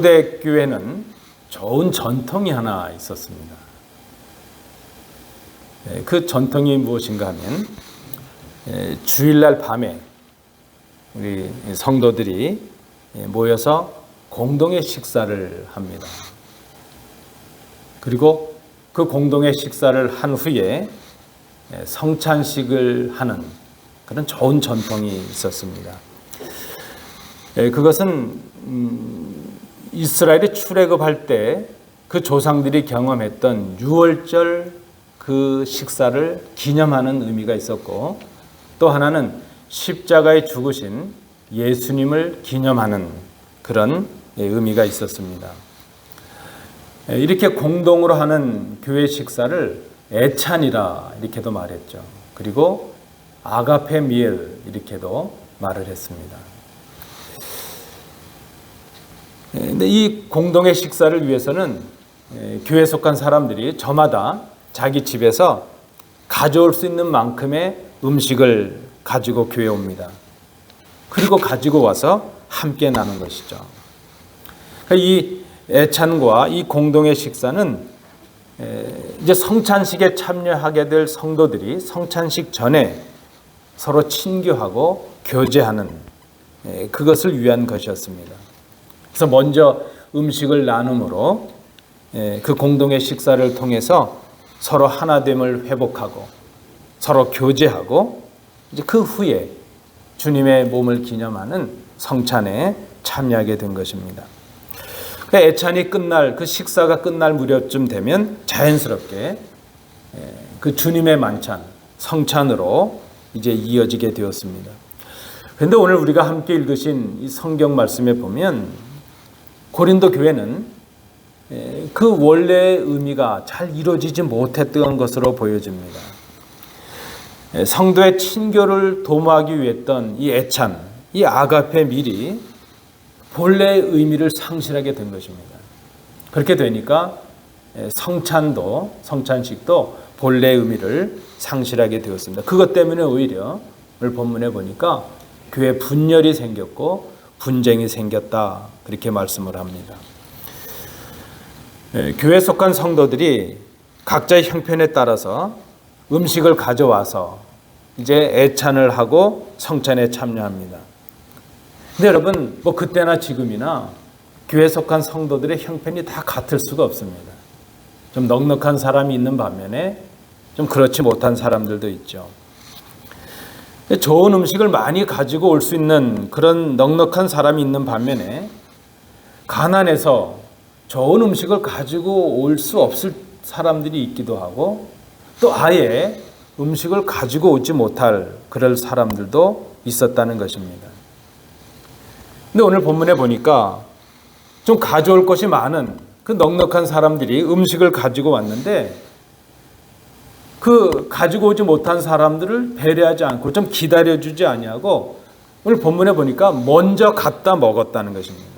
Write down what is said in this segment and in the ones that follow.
초대 교회는 좋은 전통이 하나 있었습니다. 그 전통이 무엇인가 하면 주일날 밤에 우리 성도들이 모여서 공동의 식사를 합니다. 그리고 그 공동의 식사를 한 후에 성찬식을 하는 그런 좋은 전통이 있었습니다. 그것은 이스라엘이 출애굽할 때 그 조상들이 경험했던 유월절 그 식사를 기념하는 의미가 있었고, 또 하나는 십자가에 죽으신 예수님을 기념하는 그런 의미가 있었습니다. 이렇게 공동으로 하는 교회 식사를 애찬이라 이렇게도 말했죠. 그리고 아가페 미엘 이렇게도 말을 했습니다. 근데 이 공동의 식사를 위해서는 교회에 속한 사람들이 저마다 자기 집에서 가져올 수 있는 만큼의 음식을 가지고 교회에 옵니다. 그리고 가지고 와서 함께 나눈 것이죠. 이 애찬과 이 공동의 식사는 이제 성찬식에 참여하게 될 성도들이 성찬식 전에 서로 친교하고 교제하는 그것을 위한 것이었습니다. 그래서 먼저 음식을 나눔으로 그 공동의 식사를 통해서 서로 하나됨을 회복하고 서로 교제하고 이제 그 후에 주님의 몸을 기념하는 성찬에 참여하게 된 것입니다. 그 애찬이 끝날 그 식사가 끝날 무렵쯤 되면 자연스럽게 그 주님의 만찬 성찬으로 이제 이어지게 되었습니다. 그런데 오늘 우리가 함께 읽으신 이 성경 말씀에 보면 고린도 교회는 그 원래의 의미가 잘 이루어지지 못했던 것으로 보여집니다. 성도의 친교를 도모하기 위해 했던 이 애찬, 이 아가페 밀이 본래의 의미를 상실하게 된 것입니다. 그렇게 되니까 성찬식도 본래의 의미를 상실하게 되었습니다. 그것 때문에 오히려 오늘 본문에 보니까 교회 분열이 생겼고 분쟁이 생겼다 그렇게 말씀을 합니다. 교회에 속한 성도들이 각자의 형편에 따라서 음식을 가져와서 이제 애찬을 하고 성찬에 참여합니다. 근데 여러분 그때나 지금이나 교회에 속한 성도들의 형편이 다 같을 수가 없습니다. 좀 넉넉한 사람이 있는 반면에 좀 그렇지 못한 사람들도 있죠. 좋은 음식을 많이 가지고 올 수 있는 그런 넉넉한 사람이 있는 반면에 가난해서 좋은 음식을 가지고 올 수 없을 사람들이 있기도 하고, 또 아예 음식을 가지고 오지 못할 그럴 사람들도 있었다는 것입니다. 근데 오늘 본문에 보니까 좀 가져올 것이 많은 그 넉넉한 사람들이 음식을 가지고 왔는데 그 가지고 오지 못한 사람들을 배려하지 않고 좀 기다려주지 아니하고 오늘 본문에 보니까 먼저 갖다 먹었다는 것입니다.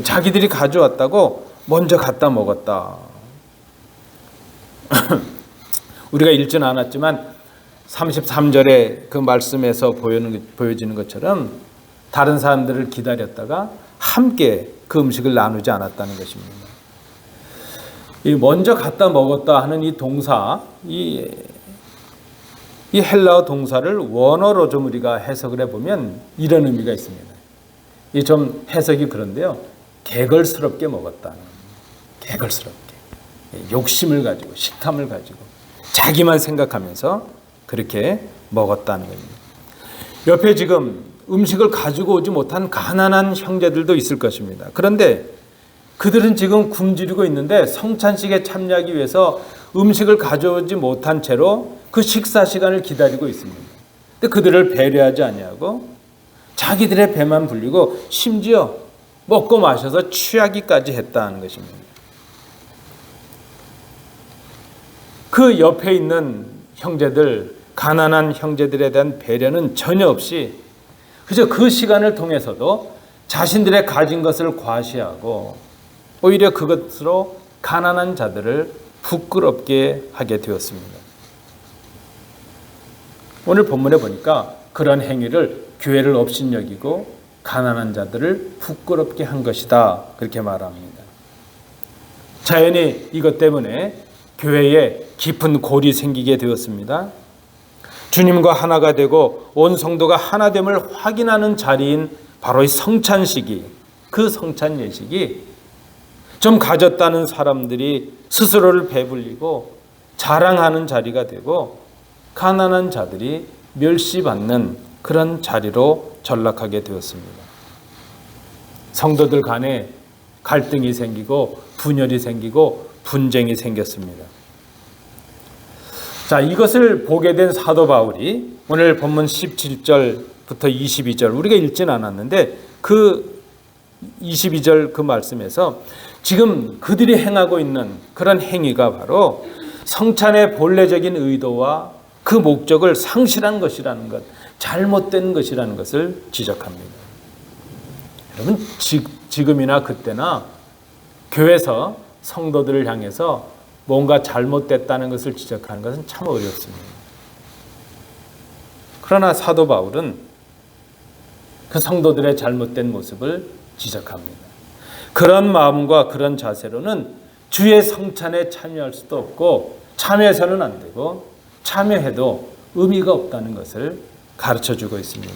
자기들이 가져왔다고 먼저 갖다 먹었다. 우리가 읽지는 않았지만 33절의 그 말씀에서 보여지는 것처럼 다른 사람들을 기다렸다가 함께 그 음식을 나누지 않았다는 것입니다. 이 먼저 갖다 먹었다 하는 이 동사, 이 헬라어 동사를 원어로 좀 우리가 해석을 해보면 이런 의미가 있습니다. 이 좀 해석이 그런데요. 개걸스럽게 먹었다. 개걸스럽게. 욕심을 가지고, 식탐을 가지고, 자기만 생각하면서 그렇게 먹었다는 겁니다. 옆에 지금 음식을 가지고 오지 못한 가난한 형제들도 있을 것입니다. 그런데 그들은 지금 굶주리고 있는데 성찬식에 참여하기 위해서 음식을 가져오지 못한 채로 그 식사 시간을 기다리고 있습니다. 근데 그들을 배려하지 아니하고 자기들의 배만 불리고 심지어 먹고 마셔서 취하기까지 했다는 것입니다. 그 옆에 있는 형제들, 가난한 형제들에 대한 배려는 전혀 없이 그저 그 시간을 통해서도 자신들의 가진 것을 과시하고 오히려 그것으로 가난한 자들을 부끄럽게 하게 되었습니다. 오늘 본문에 보니까 그런 행위를 교회를 업신여기고 가난한 자들을 부끄럽게 한 것이다. 그렇게 말합니다. 자연히 이것 때문에 교회에 깊은 골이 생기게 되었습니다. 주님과 하나가 되고 온 성도가 하나됨을 확인하는 자리인 바로 이 성찬식이, 그 성찬 예식이 좀 가졌다는 사람들이 스스로를 배불리고 자랑하는 자리가 되고 가난한 자들이 멸시받는 그런 자리로 전락하게 되었습니다. 성도들 간에 갈등이 생기고 분열이 생기고 분쟁이 생겼습니다. 자, 이것을 보게 된 사도 바울이 오늘 본문 17절부터 22절 우리가 읽지는 않았는데 그 22절 그 말씀에서 지금 그들이 행하고 있는 그런 행위가 바로 성찬의 본래적인 의도와 그 목적을 상실한 것이라는 것, 잘못된 것이라는 것을 지적합니다. 여러분, 지금이나 그때나 교회에서 성도들을 향해서 뭔가 잘못됐다는 것을 지적하는 것은 참 어렵습니다. 그러나 사도 바울은 그 성도들의 잘못된 모습을 지적합니다. 그런 마음과 그런 자세로는 주의 성찬에 참여할 수도 없고 참여해서는 안 되고 참여해도 의미가 없다는 것을 가르쳐주고 있습니다.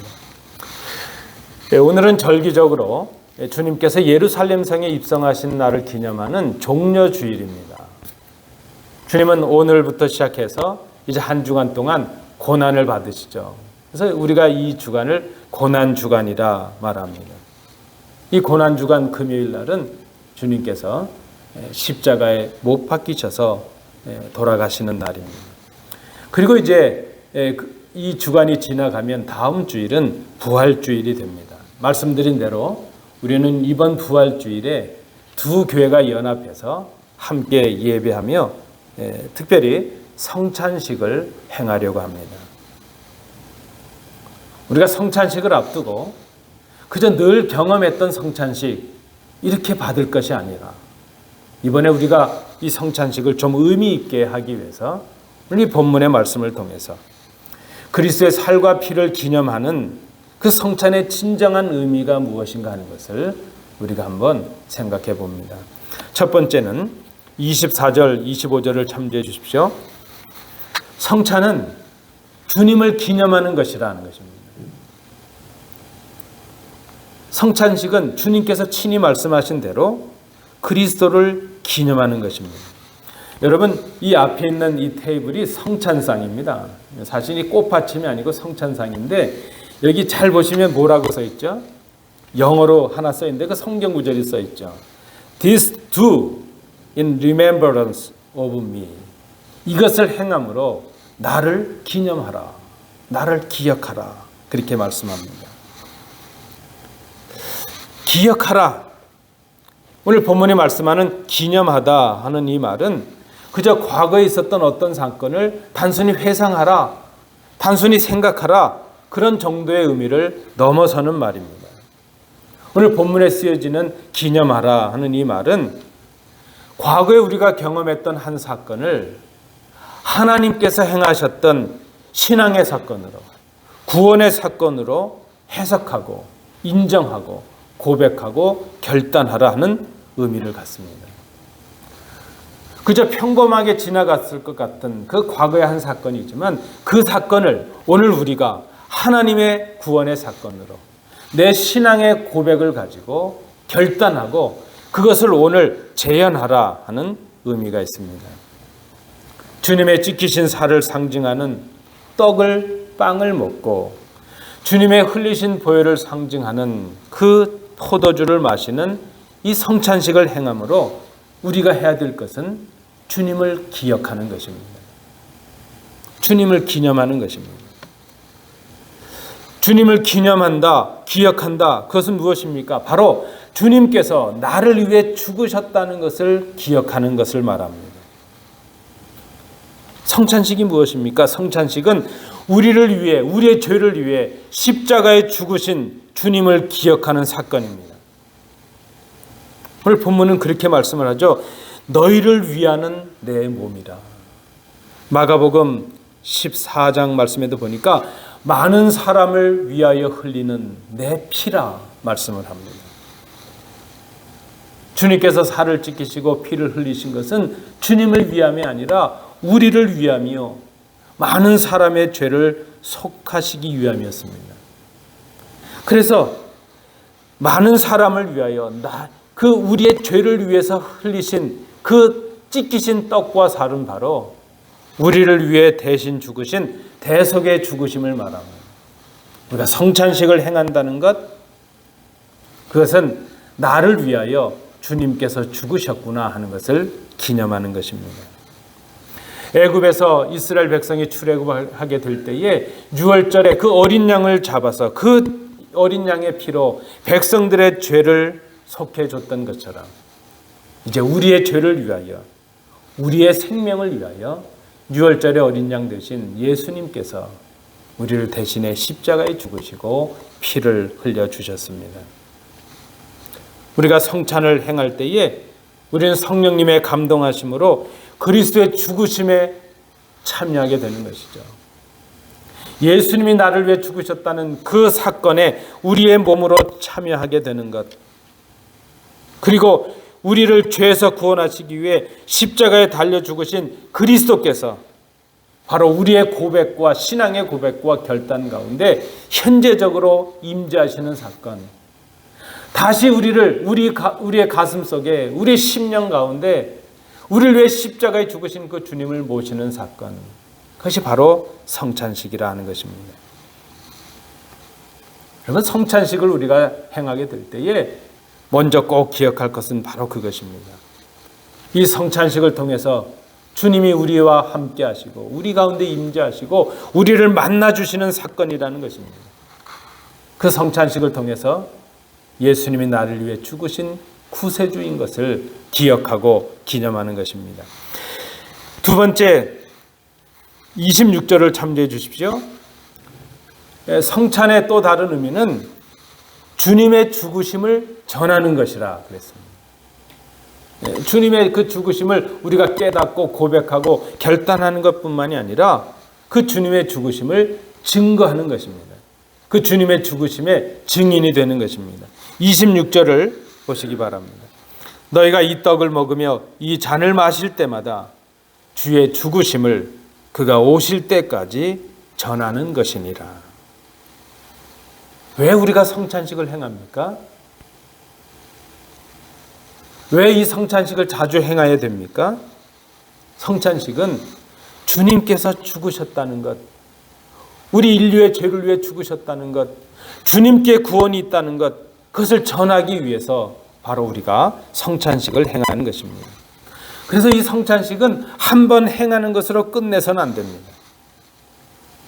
오늘은 절기적으로 주님께서 예루살렘 성에 입성하신 날을 기념하는 종려주일입니다. 주님은 오늘부터 시작해서 이제 한 주간 동안 고난을 받으시죠. 그래서 우리가 이 주간을 고난주간이라 말합니다. 이 고난주간 금요일 날은 주님께서 십자가에 못 박히셔서 돌아가시는 날입니다. 그리고 이제 이 주간이 지나가면 다음 주일은 부활주일이 됩니다. 말씀드린 대로 우리는 이번 부활주일에 두 교회가 연합해서 함께 예배하며 특별히 성찬식을 행하려고 합니다. 우리가 성찬식을 앞두고 그저 늘 경험했던 성찬식 이렇게 받을 것이 아니라 이번에 우리가 이 성찬식을 좀 의미 있게 하기 위해서 이 본문의 말씀을 통해서 그리스도의 살과 피를 기념하는 그 성찬의 진정한 의미가 무엇인가 하는 것을 우리가 한번 생각해 봅니다. 첫 번째는 24절, 25절을 참조해 주십시오. 성찬은 주님을 기념하는 것이라는 것입니다. 성찬식은 주님께서 친히 말씀하신 대로 그리스도를 기념하는 것입니다. 여러분, 이 앞에 있는 이 테이블이 성찬상입니다. 사실 이 꽃받침이 아니고 성찬상인데 여기 잘 보시면 뭐라고 써 있죠? 영어로 하나 써 있는데 그 성경 구절이 써 있죠. This do in remembrance of me. 이것을 행함으로 나를 기념하라. 나를 기억하라. 그렇게 말씀합니다. 기억하라. 오늘 본문이 말씀하는 기념하다 하는 이 말은 그저 과거에 있었던 어떤 사건을 단순히 회상하라, 단순히 생각하라 그런 정도의 의미를 넘어서는 말입니다. 오늘 본문에 쓰여지는 기념하라 하는 이 말은 과거에 우리가 경험했던 한 사건을 하나님께서 행하셨던 신앙의 사건으로, 구원의 사건으로 해석하고 인정하고 고백하고 결단하라 하는 의미를 갖습니다. 그저 평범하게 지나갔을 것 같은 그 과거의 한 사건이지만 그 사건을 오늘 우리가 하나님의 구원의 사건으로 내 신앙의 고백을 가지고 결단하고 그것을 오늘 재현하라 하는 의미가 있습니다. 주님의 찢기신 살을 상징하는 빵을 먹고 주님의 흘리신 보혈을 상징하는 그 포도주를 마시는 이 성찬식을 행함으로 우리가 해야 될 것은 주님을 기억하는 것입니다. 주님을 기념하는 것입니다. 주님을 기념한다, 기억한다. 그것은 무엇입니까? 바로 주님께서 나를 위해 죽으셨다는 것을 기억하는 것을 말합니다. 성찬식이 무엇입니까? 성찬식은 우리를 위해, 우리의 죄를 위해 십자가에 죽으신 주님을 기억하는 사건입니다. 오늘 본문은 그렇게 말씀을 하죠. 너희를 위하는 내 몸이라. 마가복음 14장 말씀에도 보니까 많은 사람을 위하여 흘리는 내 피라 말씀을 합니다. 주님께서 살을 찢기시고 피를 흘리신 것은 주님을 위함이 아니라 우리를 위함이요 많은 사람의 죄를 속하시기 위함이었습니다. 그래서 많은 사람을 위하여 그 우리의 죄를 위해서 흘리신 그 찢기신 떡과 살은 바로 우리를 위해 대신 죽으신 대속의 죽으심을 말합니다. 우리가 성찬식을 행한다는 것, 그것은 나를 위하여 주님께서 죽으셨구나 하는 것을 기념하는 것입니다. 애굽에서 이스라엘 백성이 출애굽하게 될 때에 유월절에 그 어린 양을 잡아서 그 어린 양의 피로 백성들의 죄를 속해 줬던 것처럼 이제 우리의 죄를 위하여 우리의 생명을 위하여 유월절의 어린 양 되신 예수님께서 우리를 대신에 십자가에 죽으시고 피를 흘려 주셨습니다. 우리가 성찬을 행할 때에 우리는 성령님의 감동하심으로 그리스도의 죽으심에 참여하게 되는 것이죠. 예수님이 나를 위해 죽으셨다는 그 사건에 우리의 몸으로 참여하게 되는 것, 그리고 우리를 죄에서 구원하시기 위해 십자가에 달려 죽으신 그리스도께서 바로 우리의 고백과 신앙의 고백과 결단 가운데 현재적으로 임재하시는 사건, 다시 우리의 가슴 속에 우리의 심령 가운데 우리를 위해 십자가에 죽으신 그 주님을 모시는 사건, 그것이 바로 성찬식이라 하는 것입니다. 그러면 성찬식을 우리가 행하게 될 때에 먼저 꼭 기억할 것은 바로 그것입니다. 이 성찬식을 통해서 주님이 우리와 함께 하시고 우리 가운데 임재하시고 우리를 만나주시는 사건이라는 것입니다. 그 성찬식을 통해서 예수님이 나를 위해 죽으신 구세주인 것을 기억하고 기념하는 것입니다. 두 번째, 26절을 참조해 주십시오. 성찬의 또 다른 의미는 주님의 죽으심을 전하는 것이라 그랬습니다. 주님의 그 죽으심을 우리가 깨닫고 고백하고 결단하는 것뿐만이 아니라 그 주님의 죽으심을 증거하는 것입니다. 그 주님의 죽으심의 증인이 되는 것입니다. 26절을 보시기 바랍니다. 너희가 이 떡을 먹으며 이 잔을 마실 때마다 주의 죽으심을 그가 오실 때까지 전하는 것이니라. 왜 우리가 성찬식을 행합니까? 왜 이 성찬식을 자주 행해야 됩니까? 성찬식은 주님께서 죽으셨다는 것, 우리 인류의 죄를 위해 죽으셨다는 것, 주님께 구원이 있다는 것, 그것을 전하기 위해서 바로 우리가 성찬식을 행하는 것입니다. 그래서 이 성찬식은 한 번 행하는 것으로 끝내서는 안 됩니다.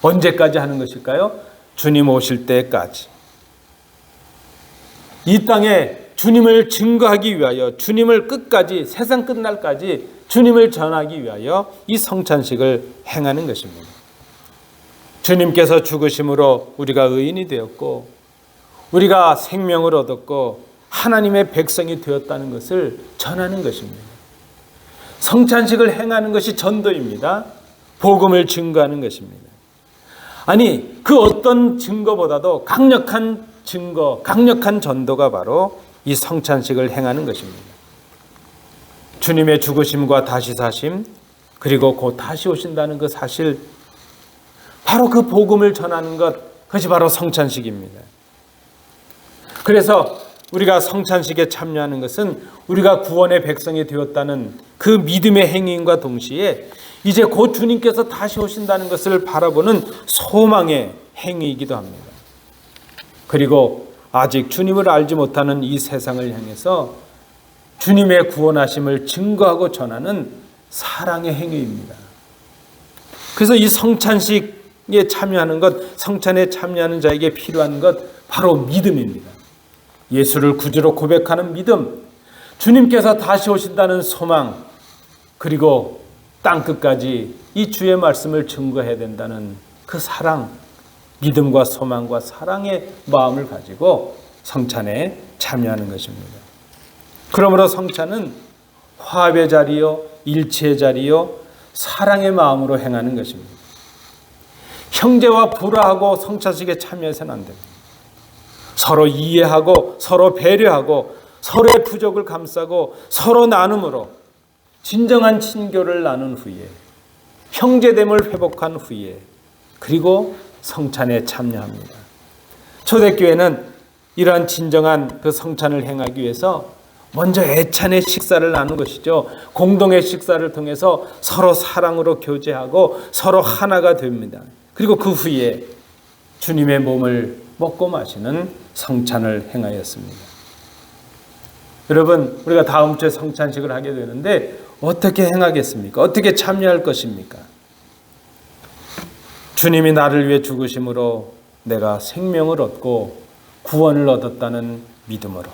언제까지 하는 것일까요? 주님 오실 때까지. 이 땅에 주님을 증거하기 위하여, 주님을 끝까지, 세상 끝날까지 주님을 전하기 위하여 이 성찬식을 행하는 것입니다. 주님께서 죽으심으로 우리가 의인이 되었고 우리가 생명을 얻었고 하나님의 백성이 되었다는 것을 전하는 것입니다. 성찬식을 행하는 것이 전도입니다. 복음을 증거하는 것입니다. 아니, 그 어떤 증거보다도 강력한 증거, 강력한 전도가 바로 이 성찬식을 행하는 것입니다. 주님의 죽으심과 다시 사심, 그리고 곧 다시 오신다는 그 사실, 바로 그 복음을 전하는 것, 그것이 바로 성찬식입니다. 그래서 우리가 성찬식에 참여하는 것은 우리가 구원의 백성이 되었다는 그 믿음의 행위인과 동시에 이제 곧 주님께서 다시 오신다는 것을 바라보는 소망의 행위이기도 합니다. 그리고 아직 주님을 알지 못하는 이 세상을 향해서 주님의 구원하심을 증거하고 전하는 사랑의 행위입니다. 그래서 이 성찬식에 참여하는 것, 성찬에 참여하는 자에게 필요한 것, 바로 믿음입니다. 예수를 구주로 고백하는 믿음, 주님께서 다시 오신다는 소망, 그리고 땅끝까지 이 주의 말씀을 증거해야 된다는 그 사랑, 믿음과 소망과 사랑의 마음을 가지고 성찬에 참여하는 것입니다. 그러므로 성찬은 화합의 자리요, 일치의 자리요, 사랑의 마음으로 행하는 것입니다. 형제와 불화하고 성찬식에 참여해서는 안 됩니다. 서로 이해하고 서로 배려하고 서로의 부족을 감싸고 서로 나눔으로 진정한 친교를 나눈 후에 형제됨을 회복한 후에 그리고 성찬에 참여합니다. 초대교회는 이러한 진정한 그 성찬을 행하기 위해서 먼저 애찬의 식사를 나눈 것이죠. 공동의 식사를 통해서 서로 사랑으로 교제하고 서로 하나가 됩니다. 그리고 그 후에 주님의 몸을 먹고 마시는 성찬을 행하였습니다. 여러분, 우리가 다음 주에 성찬식을 하게 되는데 어떻게 행하겠습니까? 어떻게 참여할 것입니까? 주님이 나를 위해 죽으심으로 내가 생명을 얻고 구원을 얻었다는 믿음으로,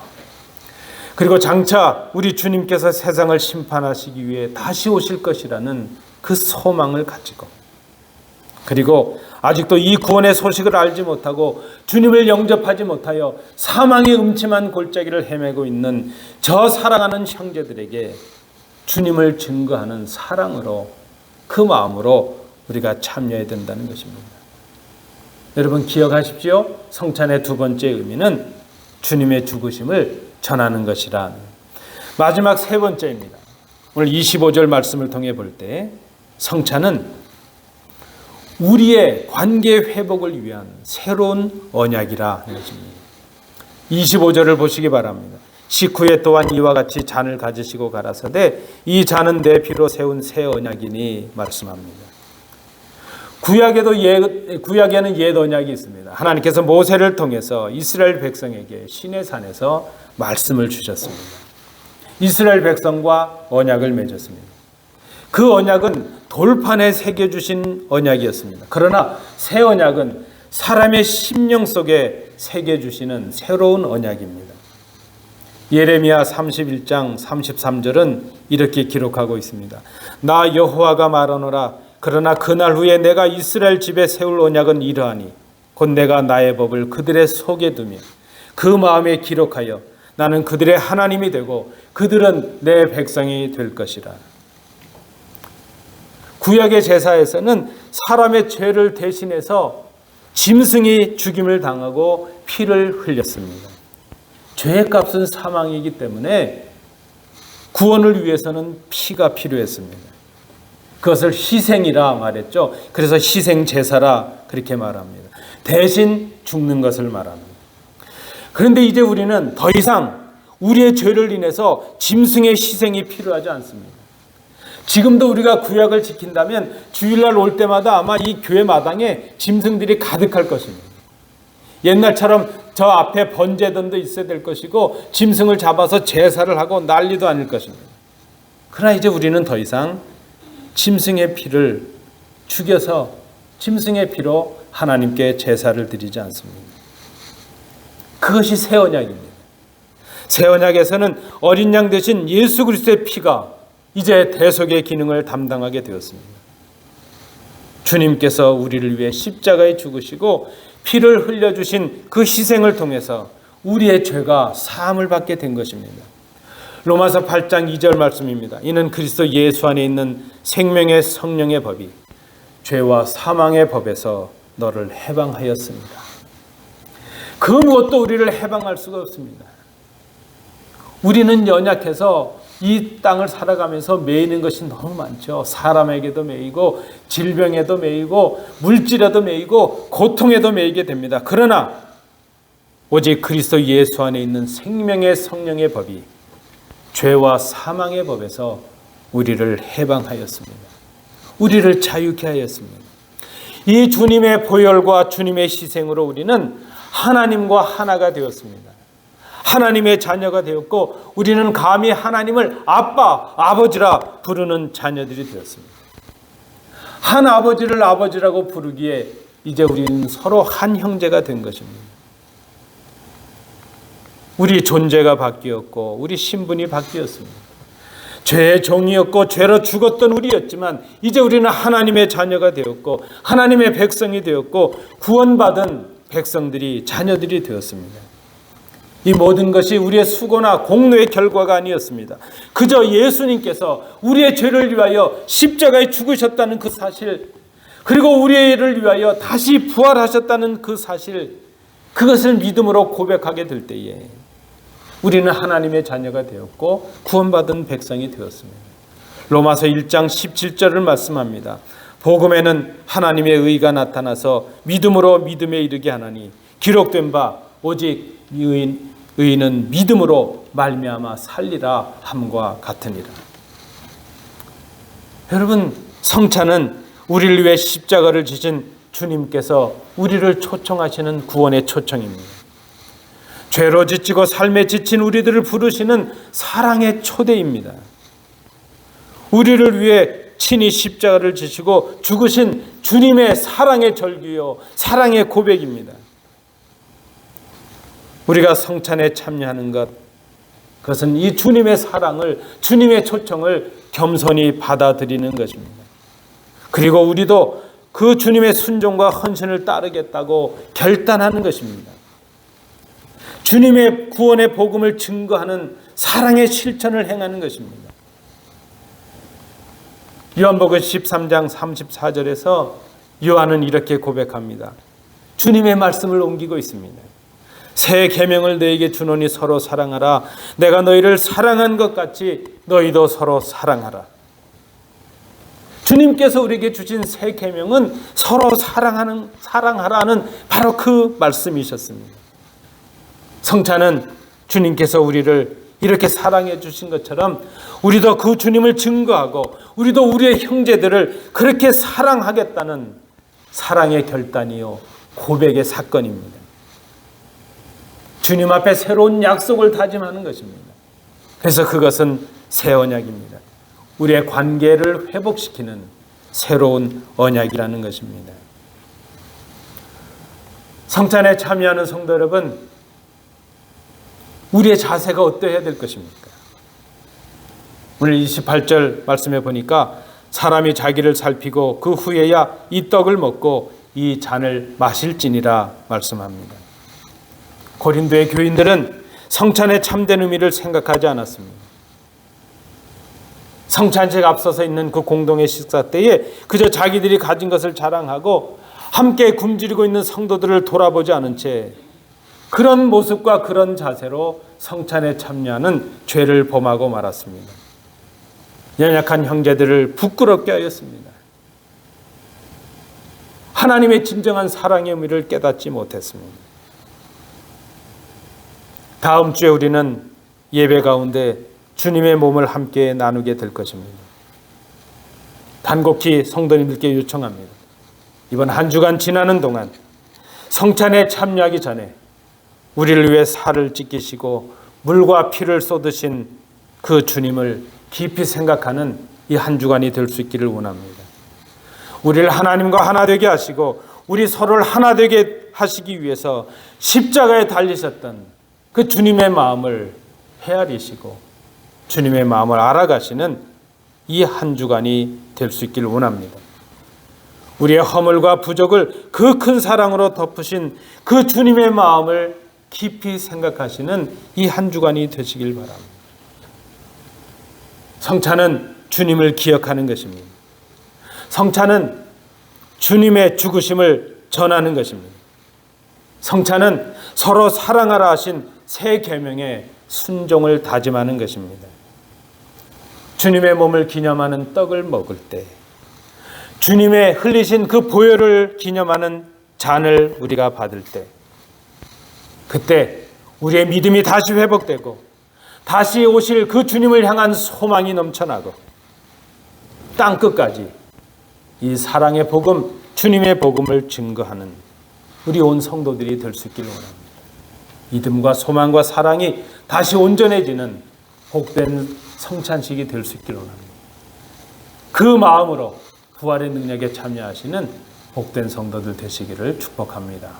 그리고 장차 우리 주님께서 세상을 심판하시기 위해 다시 오실 것이라는 그 소망을 가지고, 그리고 아직도 이 구원의 소식을 알지 못하고 주님을 영접하지 못하여 사망의 음침한 골짜기를 헤매고 있는 저 사랑하는 형제들에게 주님을 증거하는 사랑으로, 그 마음으로 우리가 참여해야 된다는 것입니다. 여러분 기억하십시오. 성찬의 두 번째 의미는 주님의 죽으심을 전하는 것이란. 마지막 세 번째입니다. 오늘 25절 말씀을 통해 볼 때 성찬은 우리의 관계 회복을 위한 새로운 언약이라 하는 것입니다. 25절을 보시기 바랍니다. 식후에 또한 이와 같이 잔을 가지시고 가라사대 이 잔은 내 피로 세운 새 언약이니 말씀합니다. 구약에는 옛 언약이 있습니다. 하나님께서 모세를 통해서 이스라엘 백성에게 시내산에서 말씀을 주셨습니다. 이스라엘 백성과 언약을 맺었습니다. 그 언약은 돌판에 새겨주신 언약이었습니다. 그러나 새 언약은 사람의 심령 속에 새겨주시는 새로운 언약입니다. 예레미야 31장 33절은 이렇게 기록하고 있습니다. 나 여호와가 말하노라. 그러나 그날 후에 내가 이스라엘 집에 세울 언약은 이러하니 곧 내가 나의 법을 그들의 속에 두며 그 마음에 기록하여 나는 그들의 하나님이 되고 그들은 내 백성이 될 것이라. 구약의 제사에서는 사람의 죄를 대신해서 짐승이 죽임을 당하고 피를 흘렸습니다. 죄의 값은 사망이기 때문에 구원을 위해서는 피가 필요했습니다. 그것을 희생이라 말했죠. 그래서 희생 제사라 그렇게 말합니다. 대신 죽는 것을 말합니다. 그런데 이제 우리는 더 이상 우리의 죄를 인해서 짐승의 희생이 필요하지 않습니다. 지금도 우리가 구약을 지킨다면 주일날 올 때마다 아마 이 교회 마당에 짐승들이 가득할 것입니다. 옛날처럼 저 앞에 번제단도 있어야 될 것이고 짐승을 잡아서 제사를 하고 난리도 아닐 것입니다. 그러나 이제 우리는 더 이상 짐승의 피를 죽여서 짐승의 피로 하나님께 제사를 드리지 않습니다. 그것이 새 언약입니다. 새 언약에서는 어린 양 대신 예수 그리스도의 피가 이제 대속의 기능을 담당하게 되었습니다. 주님께서 우리를 위해 십자가에 죽으시고 피를 흘려주신 그 희생을 통해서 우리의 죄가 사함을 받게 된 것입니다. 로마서 8장 2절 말씀입니다. 이는 그리스도 예수 안에 있는 생명의 성령의 법이 죄와 사망의 법에서 너를 해방하였습니다. 그 무엇도 우리를 해방할 수가 없습니다. 우리는 연약해서 이 땅을 살아가면서 매이는 것이 너무 많죠. 사람에게도 매이고 질병에도 매이고 물질에도 매이고 고통에도 매이게 됩니다. 그러나 오직 그리스도 예수 안에 있는 생명의 성령의 법이 죄와 사망의 법에서 우리를 해방하였습니다. 우리를 자유케 하였습니다. 이 주님의 보혈과 주님의 희생으로 우리는 하나님과 하나가 되었습니다. 하나님의 자녀가 되었고 우리는 감히 하나님을 아빠, 아버지라 부르는 자녀들이 되었습니다. 한 아버지를 아버지라고 부르기에 이제 우리는 서로 한 형제가 된 것입니다. 우리 존재가 바뀌었고 우리 신분이 바뀌었습니다. 죄의 종이었고 죄로 죽었던 우리였지만 이제 우리는 하나님의 자녀가 되었고 하나님의 백성이 되었고 구원받은 백성들이 자녀들이 되었습니다. 이 모든 것이 우리의 수고나 공로의 결과가 아니었습니다. 그저 예수님께서 우리의 죄를 위하여 십자가에 죽으셨다는 그 사실, 그리고 우리를 위하여 다시 부활하셨다는 그 사실, 그것을 믿음으로 고백하게 될 때에 우리는 하나님의 자녀가 되었고 구원받은 백성이 되었습니다. 로마서 1장 17절을 말씀합니다. 복음에는 하나님의 의가 나타나서 믿음으로 믿음에 이르게 하나니 기록된 바 오직 의인은 믿음으로 말미암아 살리라 함과 같으니라. 여러분, 성찬은 우리를 위해 십자가를 지신 주님께서 우리를 초청하시는 구원의 초청입니다. 죄로 지치고 삶에 지친 우리들을 부르시는 사랑의 초대입니다. 우리를 위해 친히 십자가를 지시고 죽으신 주님의 사랑의 절규요, 사랑의 고백입니다. 우리가 성찬에 참여하는 것, 그것은 이 주님의 사랑을, 주님의 초청을 겸손히 받아들이는 것입니다. 그리고 우리도 그 주님의 순종과 헌신을 따르겠다고 결단하는 것입니다. 주님의 구원의 복음을 증거하는 사랑의 실천을 행하는 것입니다. 요한복음 13장 34절에서 요한은 이렇게 고백합니다. 주님의 말씀을 옮기고 있습니다. 새 계명을 너희에게 주노니 서로 사랑하라. 내가 너희를 사랑한 것 같이 너희도 서로 사랑하라. 주님께서 우리에게 주신 새 계명은 서로 사랑하라는 바로 그 말씀이셨습니다. 성찬은 주님께서 우리를 이렇게 사랑해 주신 것처럼 우리도 그 주님을 증거하고 우리도 우리의 형제들을 그렇게 사랑하겠다는 사랑의 결단이요, 고백의 사건입니다. 주님 앞에 새로운 약속을 다짐하는 것입니다. 그래서 그것은 새 언약입니다. 우리의 관계를 회복시키는 새로운 언약이라는 것입니다. 성찬에 참여하는 성도 여러분, 우리의 자세가 어떠해야 될 것입니까? 오늘 28절 말씀해 보니까 사람이 자기를 살피고 그 후에야 이 떡을 먹고 이 잔을 마실지니라 말씀합니다. 고린도의 교인들은 성찬의 참된 의미를 생각하지 않았습니다. 성찬식 앞서서 있는 그 공동의 식사 때에 그저 자기들이 가진 것을 자랑하고 함께 굶주리고 있는 성도들을 돌아보지 않은 채 그런 모습과 그런 자세로 성찬에 참여하는 죄를 범하고 말았습니다. 연약한 형제들을 부끄럽게 하였습니다. 하나님의 진정한 사랑의 의미를 깨닫지 못했습니다. 다음 주에 우리는 예배 가운데 주님의 몸을 함께 나누게 될 것입니다. 단곡히 성도님들께 요청합니다. 이번 한 주간 지나는 동안 성찬에 참여하기 전에 우리를 위해 살을 찢기시고 물과 피를 쏟으신 그 주님을 깊이 생각하는 이 한 주간이 될 수 있기를 원합니다. 우리를 하나님과 하나 되게 하시고 우리 서로를 하나 되게 하시기 위해서 십자가에 달리셨던 그 주님의 마음을 헤아리시고 주님의 마음을 알아가시는 이 한 주간이 될 수 있기를 원합니다. 우리의 허물과 부족을 그 큰 사랑으로 덮으신 그 주님의 마음을 깊이 생각하시는 이 한 주간이 되시길 바랍니다. 성찬은 주님을 기억하는 것입니다. 성찬은 주님의 죽으심을 전하는 것입니다. 성찬은 서로 사랑하라 하신 새 계명의 순종을 다짐하는 것입니다. 주님의 몸을 기념하는 떡을 먹을 때 주님의 흘리신 그 보혈을 기념하는 잔을 우리가 받을 때 그때 우리의 믿음이 다시 회복되고 다시 오실 그 주님을 향한 소망이 넘쳐나고 땅끝까지 이 사랑의 복음, 주님의 복음을 증거하는 우리 온 성도들이 될 수 있기를 원합니다. 믿음과 소망과 사랑이 다시 온전해지는 복된 성찬식이 될 수 있기를 원합니다. 그 마음으로 부활의 능력에 참여하시는 복된 성도들 되시기를 축복합니다.